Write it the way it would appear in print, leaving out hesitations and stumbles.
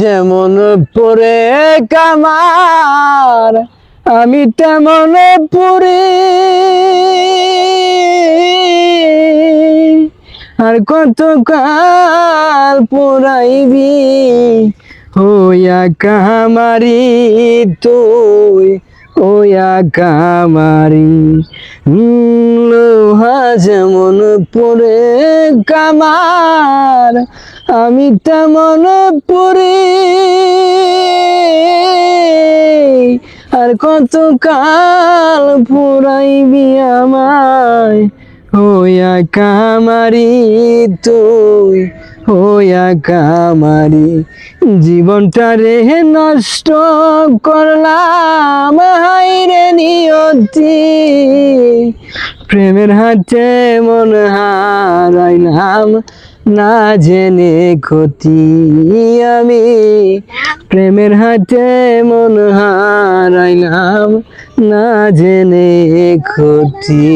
যেমন পরে কামার আমি তেমন পড়ি, আর কত কাল পোড়াইবি হইয়া কামারি তুই, হইয়া কামারি। লোহা যেমন পরে কামার আমি তেমন পড়ি, আর কত কাল পোড়াইবি আমায় হইয়া কামারি তুই, হইয়া কামারি। জীবনটা রে নষ্ট করলাম হাইরে নিয়তি, প্রেমের হাতে মন হারাইলাম না জেনে ক্ষতি আমি, প্রেমের হাতে মন হারাইলাম না জেনে ক্ষতি।